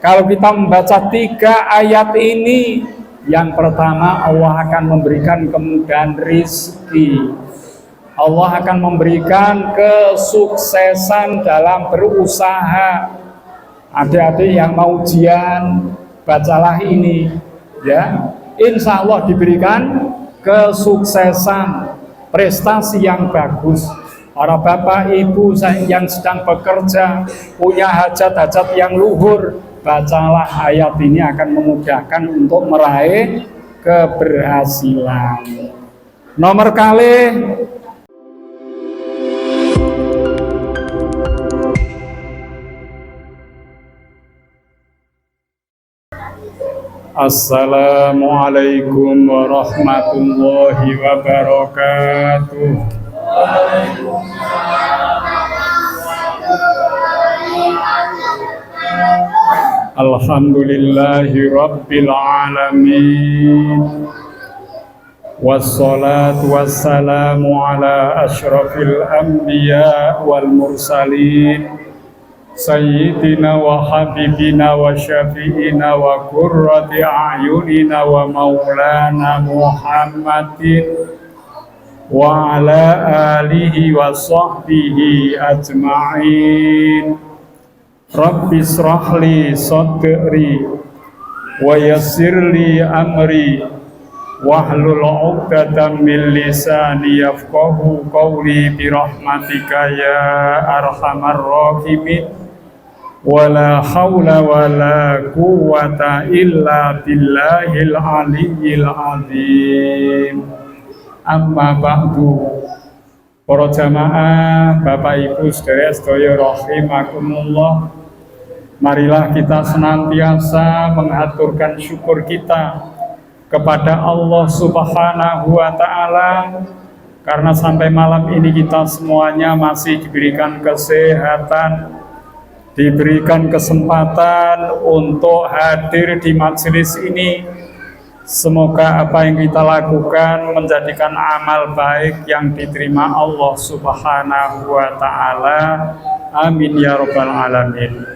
Kalau kita membaca 3 ayat ini, yang pertama Allah akan memberikan kemudahan rizki, Allah akan memberikan kesuksesan dalam berusaha. Adik-adik yang mau ujian, bacalah ini ya, insya Allah diberikan kesuksesan, prestasi yang bagus. Para bapak ibu yang sedang bekerja, punya hajat-hajat yang luhur, bacalah ayat ini, akan memudahkan untuk meraih keberhasilan. Nomor kali Assalamualaikum warahmatullahi wabarakatuh. Alhamdulillahi rabbil alamin, wassalatu wassalamu ala asyrafil anbiya wal mursalin, sayyidina wa habibina wa syafi'ina wa qurrati a'yunina wa maulana Muhammadin wa ala alihi wa sahbihi ajma'in. Rabbi shrahli sadri wa yassirli amri wahlul 'uqdatam min lisani yafqahu qawli bi rahmatika ya arhamar rahimin. Wala haula wala quwwata illa billahil aliyyil azim. Amma ba'du. Para jamaah, Bapak Ibu saudara sedaya rahimakumullah, marilah kita senantiasa mengaturkan syukur kita kepada Allah Subhanahu wa Ta'ala, karena sampai malam ini kita semuanya masih diberikan kesehatan, diberikan kesempatan untuk hadir di majelis ini. Semoga apa yang kita lakukan menjadikan amal baik yang diterima Allah Subhanahu wa Ta'ala. Amin ya rabbal alamin.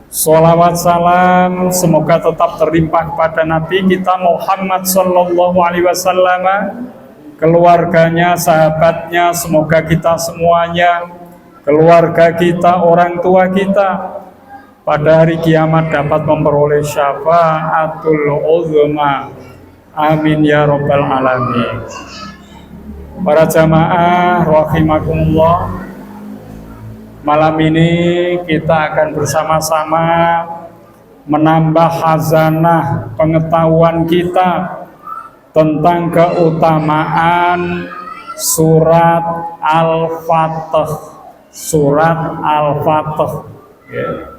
Sholawat salam semoga tetap terlimpah kepada Nabi kita Muhammad sallallahu alaihi wasallam, keluarganya, sahabatnya. Semoga kita semuanya, keluarga kita, orang tua kita, pada hari kiamat dapat memperoleh syafaatul uzma. Amin ya rabbal alamin. Para jamaah rahimakumullah, malam ini kita akan bersama-sama menambah khazanah pengetahuan kita tentang keutamaan surat Al-Fatih. Surat Al-Fatih ya.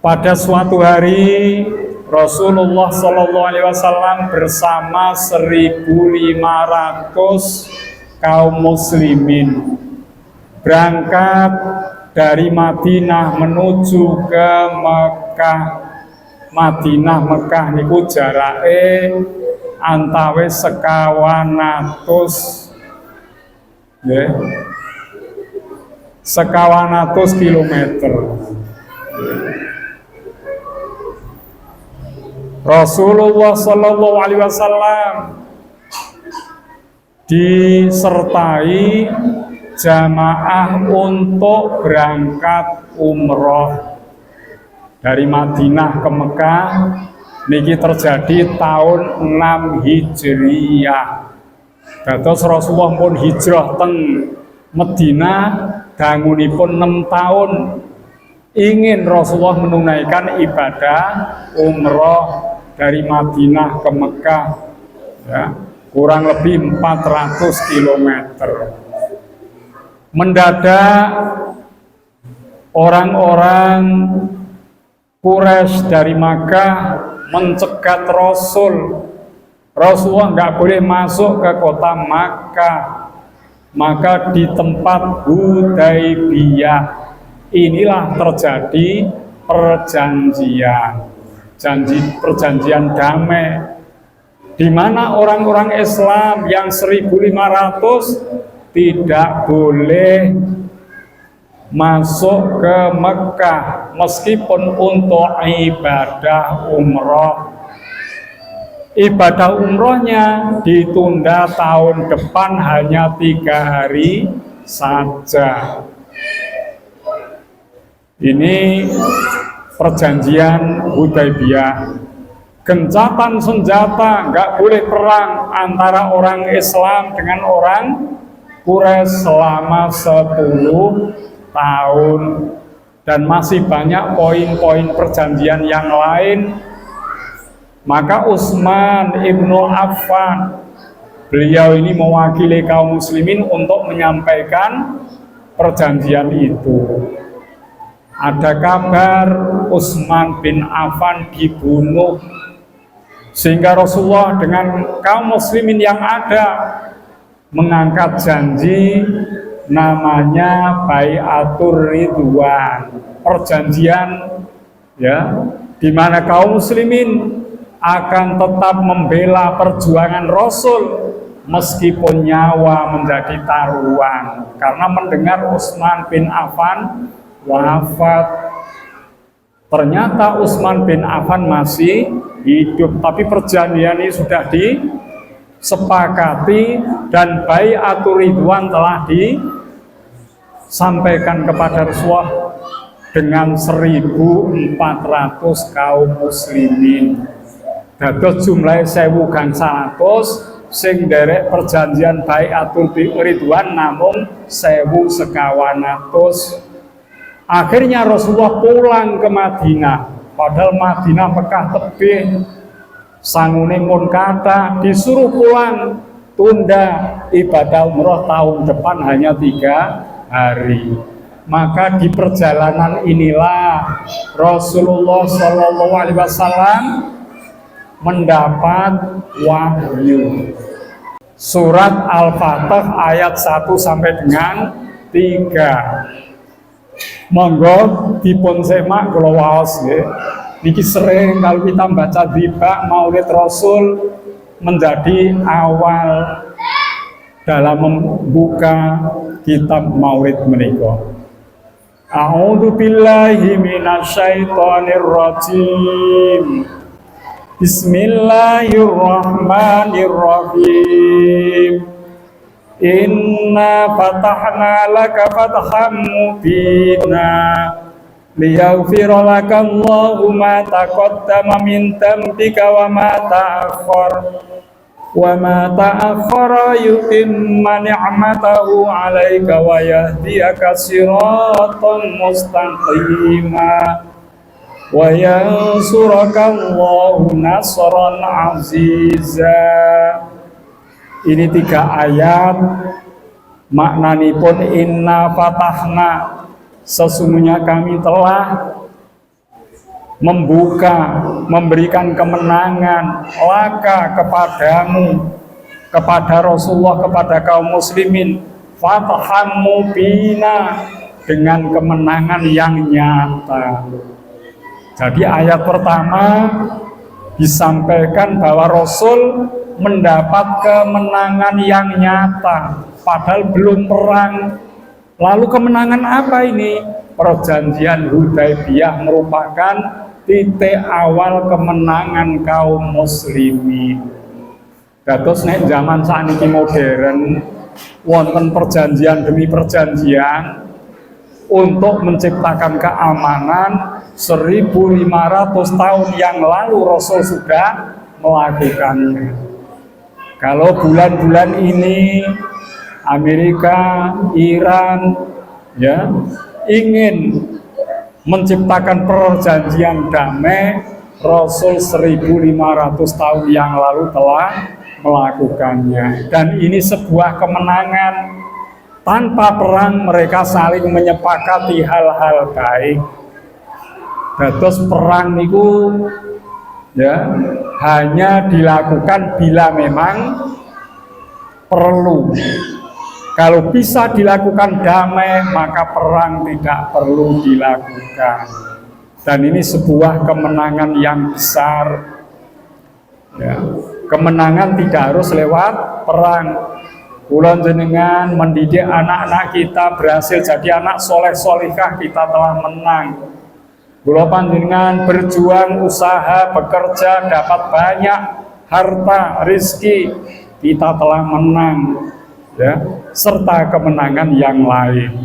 Pada suatu hari Rasulullah SAW bersama 1.500 kaum muslimin berangkat dari Madinah menuju ke Mekah. Madinah Mekah niku jarake antawis 100 kilometer. Rasulullah Sallallahu Alaihi Wasallam disertai jamaah untuk berangkat umroh dari Madinah ke Mekah. Niki terjadi tahun 6 Hijriyah. Dados Rasulullah pun hijrah teng Madinah dangunipun 6 tahun. Ingin Rasulullah menunaikan ibadah umroh dari Madinah ke Mekah ya, kurang lebih 400 km. Mendadak orang-orang Quraisy dari Makkah mencegat Rasulullah nggak boleh masuk ke kota Makkah. Maka di tempat Hudaybiyah inilah terjadi perjanjian damai, di mana orang-orang Islam yang 1.500 tidak boleh masuk ke Mekah meskipun untuk ibadah umroh. Ibadah umrohnya ditunda tahun depan hanya 3 hari saja. Ini perjanjian Hudaybiyah. Gencatan senjata, nggak boleh perang antara orang Islam dengan orang Quraisy selama 10 tahun. Dan masih banyak poin-poin perjanjian yang lain. Maka Utsman ibnu Affan, beliau ini mewakili kaum muslimin untuk menyampaikan perjanjian itu. Ada kabar Utsman bin Affan dibunuh, sehingga Rasulullah dengan kaum muslimin yang ada mengangkat janji namanya Bai'atur Ridwan, perjanjian ya, di mana kaum muslimin akan tetap membela perjuangan Rasul meskipun nyawa menjadi taruhan, karena mendengar Utsman bin Affan wafat. Ternyata Utsman bin Affan masih hidup, tapi perjanjian ini sudah disepakati dan Bai'atur Ridwan telah disampaikan kepada Rasulullah dengan 1.400 kaum muslimin. Dados jumlah 1.000 gangsal atus, sing derek perjanjian Bai'atul Ridwan namung 1.000 sekawan atus. Akhirnya Rasulullah pulang ke Madinah, padahal Madinah Mekah tebih, sangune mun kata, disuruh pulang, tunda ibadah umroh tahun depan hanya 3 hari. Maka di perjalanan inilah Rasulullah SAW mendapat wahyu. Surat Al-Fatih ayat 1 sampai dengan 3. Monggo dipun semak kula waos nggih. Niki sering kalau kita baca dibak Maulid Rasul menjadi awal dalam membuka kitab Maulid menika. A'udzu billahi minasyaitonir rajim. Bismillahirrahmanirrahim. Inna fatahna laka fatham mubina liyaghfira laka Allahu ma taqaddama min dhanbika wa ma ta'akhkhara yutimma ni'matahu 'alaika wa yahdiyaka siratan mustaqima wa yansuraka Allahu nasran 'aziza. Ini 3 ayat maknanipun inna fatahna, sesungguhnya kami telah membuka, memberikan kemenangan laka kepadamu, kepada Rasulullah, kepada kaum muslimin, fataham mubina, dengan kemenangan yang nyata. Jadi ayat pertama disampaikan bahwa Rasul mendapat kemenangan yang nyata padahal belum perang. Lalu kemenangan apa ini? Perjanjian Hudaybiyah merupakan titik awal kemenangan kaum muslimin. Dados nek zaman sakniki modern wonten perjanjian demi perjanjian untuk menciptakan keamanan. 1.500 tahun yang lalu Rasul sudah melakukannya. Kalau bulan-bulan ini Amerika, Iran ya ingin menciptakan perjanjian damai, Rasul 1.500 tahun yang lalu telah melakukannya. Dan ini sebuah kemenangan. Tanpa perang mereka saling menyepakati hal-hal baik. Dados perang itu ya hanya dilakukan bila memang perlu. Kalau bisa dilakukan damai, maka perang tidak perlu dilakukan. Dan ini sebuah kemenangan yang besar ya. Kemenangan tidak harus lewat perang. kula jenengan mendidik anak-anak kita berhasil jadi anak soleh solihah, kita telah menang. Kula panjenengan berjuang, usaha, bekerja, dapat banyak harta, rizki, kita telah menang, ya, serta kemenangan yang lain.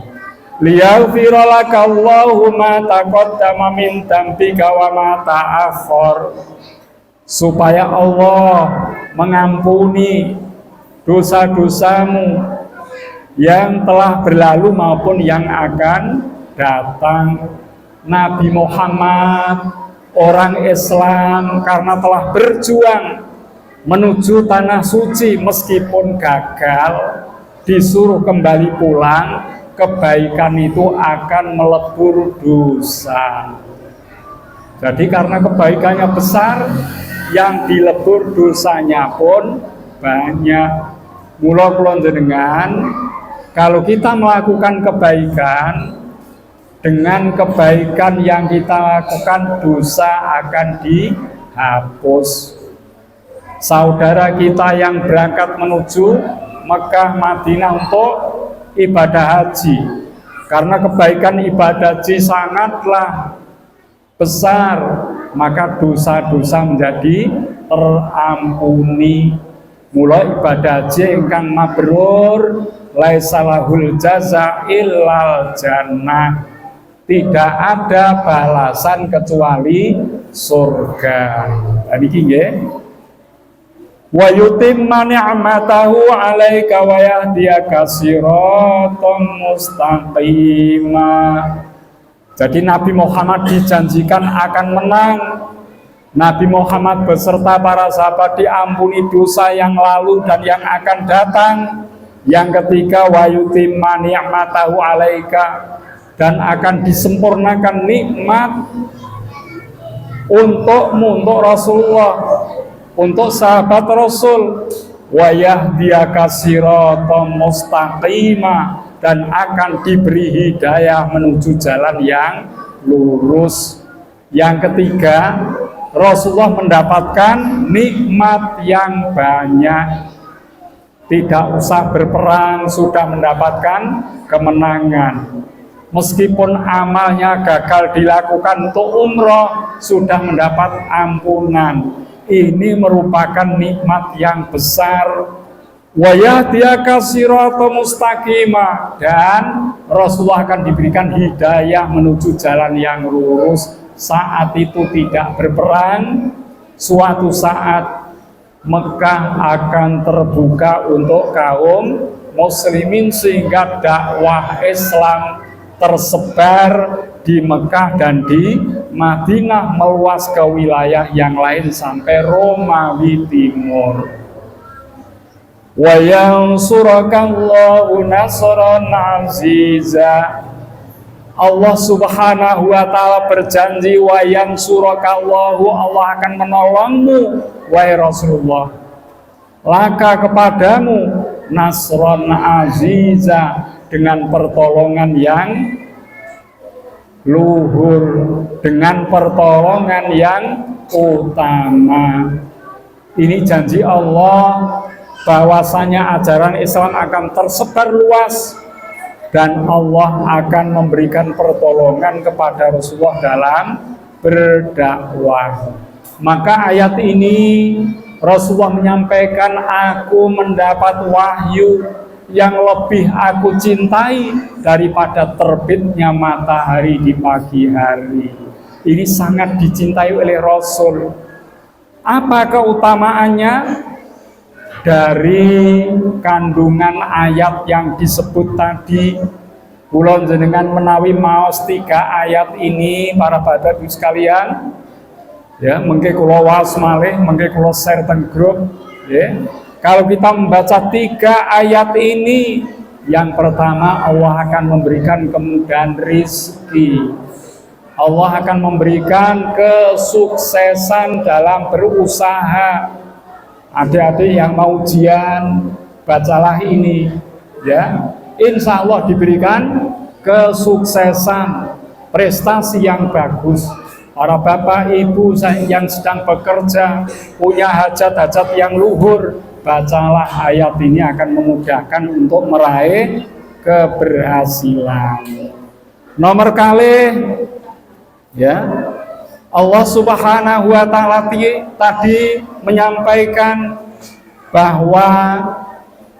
Liyaghfira laka Allahu ma taqaddama min dzambika wa ma ta'akhkhar, supaya Allah mengampuni dosa-dosamu yang telah berlalu maupun yang akan datang. Nabi Muhammad, orang Islam, karena telah berjuang menuju tanah suci, meskipun gagal, disuruh kembali pulang, kebaikan itu akan melebur dosa. Jadi karena kebaikannya besar, yang dilebur dosanya pun banyak. Mula kula jenengan, kalau kita melakukan kebaikan, dengan kebaikan yang kita lakukan, dosa akan dihapus. Saudara kita yang berangkat menuju Mekah Madinah untuk ibadah haji, karena kebaikan ibadah haji sangatlah besar, maka dosa-dosa menjadi terampuni. Mula ibadah haji ingkang mabrur laisa lahul jaza illal jannah, tidak ada balasan kecuali surga. Dan iki nggih, wa yutimma ni'matahu 'alaika wa yahdiyaka siratan mustaqima. Jadi Nabi Muhammad dijanjikan akan menang. Nabi Muhammad beserta para sahabat diampuni dosa yang lalu dan yang akan datang. Yang ketiga, wa yutimma ni'matahu 'alaika, dan akan disempurnakan nikmat untukmu, untuk Rasulullah, untuk sahabat Rasul. Wa yahdiyaka siratan mustaqima, dan akan diberi hidayah menuju jalan yang lurus. Yang ketiga, Rasulullah mendapatkan nikmat yang banyak. Tidak usah berperang, sudah mendapatkan kemenangan. Meskipun amalnya gagal dilakukan untuk umroh, sudah mendapat ampunan. Ini merupakan nikmat yang besar. Wa yahdiyaka siratan mustaqima, dan Rasulullah akan diberikan hidayah menuju jalan yang lurus. Saat itu tidak berperang, suatu saat Mekah akan terbuka untuk kaum muslimin, sehingga dakwah Islam tersebar di Mekah dan di Madinah, meluas ke wilayah yang lain sampai Romawi Timur. Wa yansurakallahu nasran aziza, Allah subhanahu wa ta'ala berjanji, wa yansurakallahu, Allah akan menolongmu wahai Rasulullah, laka kepadamu, nasran aziza, dengan pertolongan yang luhur, dengan pertolongan yang utama. Ini janji Allah bahwasanya ajaran Islam akan tersebar luas dan Allah akan memberikan pertolongan kepada Rasulullah dalam berdakwah. Maka ayat ini Rasulullah menyampaikan, aku mendapat wahyu yang lebih aku cintai daripada terbitnya matahari di pagi hari. Ini sangat dicintai oleh Rasul. Apa keutamaannya? Dari kandungan ayat yang disebut tadi, kula jenengan menawi maos 3 ayat ini, para bapak ibu sekalian, ya, mengke kula waos malih, mengke kula share teng grup, ya. Kalau kita membaca 3 ayat ini, yang pertama, Allah akan memberikan kemudahan rizki, Allah akan memberikan kesuksesan dalam berusaha. Adik-adik yang mau ujian, bacalah ini, ya. Insya Allah diberikan kesuksesan, prestasi yang bagus. Para bapak ibu yang sedang bekerja, punya hajat-hajat yang luhur, bacalah ayat ini akan memudahkan untuk meraih keberhasilan. Nomor kali ya, Allah Subhanahu wa taala tadi menyampaikan bahwa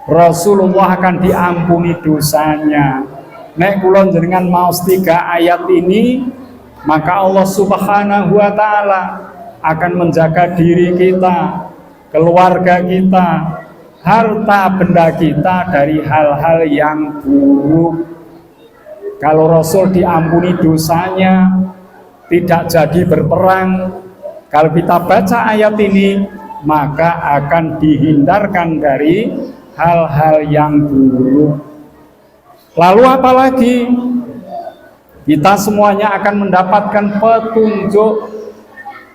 Rasulullah akan diampuni dosanya. Nek kula jenengan maos 3 ayat ini, maka Allah Subhanahu wa taala akan menjaga diri kita, keluarga kita, harta benda kita dari hal-hal yang buruk. Kalau Rasul diampuni dosanya, tidak jadi berperang, kalau kita baca ayat ini, maka akan dihindarkan dari hal-hal yang buruk. Lalu apalagi? Kita semuanya akan mendapatkan petunjuk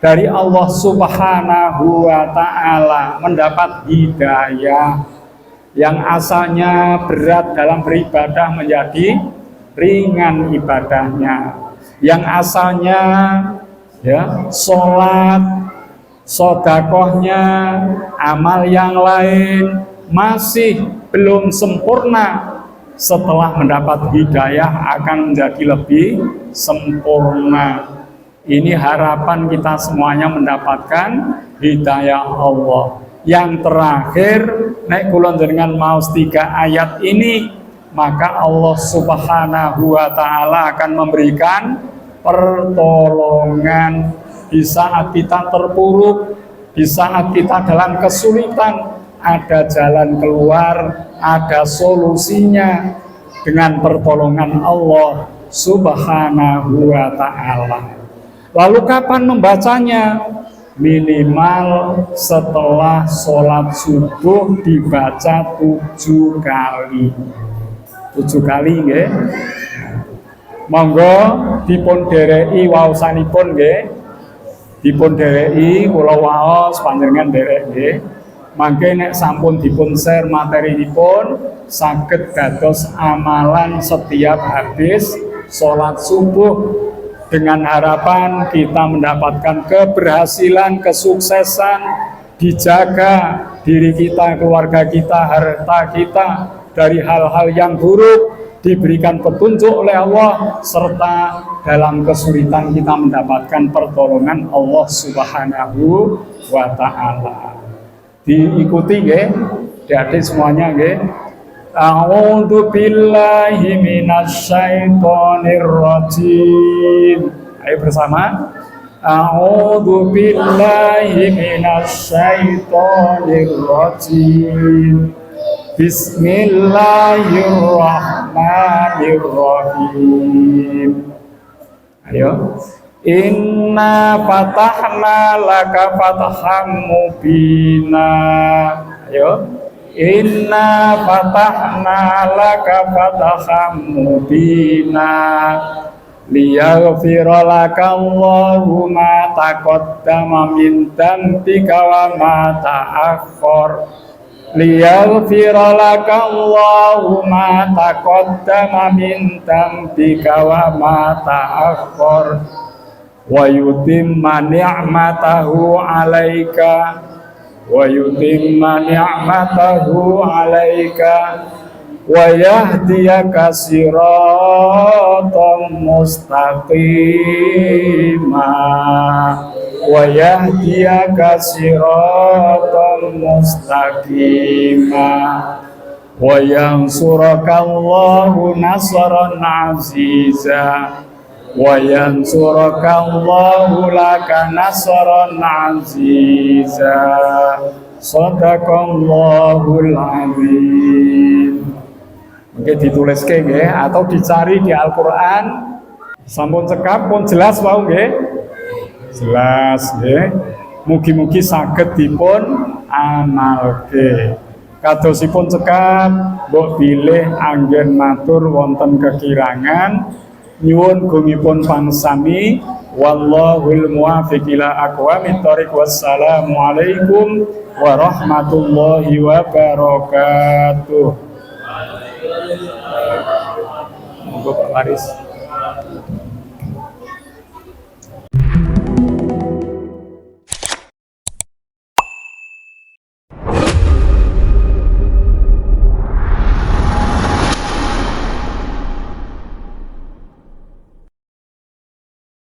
dari Allah Subhanahu wa taala, mendapat hidayah. Yang asalnya berat dalam beribadah menjadi ringan ibadahnya. Yang asalnya ya sholat, sodakohnya, amal yang lain masih belum sempurna, setelah mendapat hidayah akan menjadi lebih sempurna. Ini harapan kita semuanya mendapatkan hidayah Allah. Yang terakhir, nek kula jenengan maos 3 ayat ini, maka Allah Subhanahu wa taala akan memberikan pertolongan di saat kita terpuruk, di saat kita dalam kesulitan. Ada jalan keluar, ada solusinya dengan pertolongan Allah Subhanahu wa ta'ala. Lalu kapan membacanya? Minimal setelah sholat subuh dibaca 7 kali. 7 kali nggih. Monggo dipun dereki waosanipun nggih. Dipun dereki kula waos panjenengan derek nggih. Mangke nek sampun dipun share materinipun saged dados amalan setiap habis sholat subuh, dengan harapan kita mendapatkan keberhasilan, kesuksesan, dijaga diri kita, keluarga kita, harta kita dari hal-hal yang buruk, diberikan petunjuk oleh Allah, serta dalam kesulitan kita mendapatkan pertolongan Allah Subhanahu wa ta'ala. Diikuti nggih, jadi semuanya nggih. A'udzu billahi minasyaitonir rajim. Ayo bersama. A'udzu billahi minasyaitonir rajim. Bismillahirrahmanirrahim. Ayo. Inna fatahna laka fatham mubina. Ayo. Inna fatahna laka fatham mubina liyaghfira laka Allahu ma taqaddama min dhanbika wa ma ta'akhkhar. Liyaghfira laka Allahu ma taqaddama min dhanbika wa ma ta'akhkhar wa yutimma ni'matahu 'alaika wa yutimma ni'matahu 'alaika wa yahdiyaka siratan mustaqima wa yahdiyaka siratan mustaqima wa yansuraka Allahu nasran 'aziza wa yansuraka Allahu laka nasran 'aziza. Shadaqallahul azim. Mungkin dituliske nggih atau dicari di Al-Qur'an. Sampun cekap pun jelas wae nggih. Jelas nggih. Mugi-mugi saged dipun amalke. Kadosipun cekap mbok bilih anggen matur wonten kekirangan, nyuwun gungipun pangsami, wallahul muwaffiq ila aqwamit thoriq. Wassalamu alaikum warahmatullahi wabarakatuh. Monggo Pak Waris.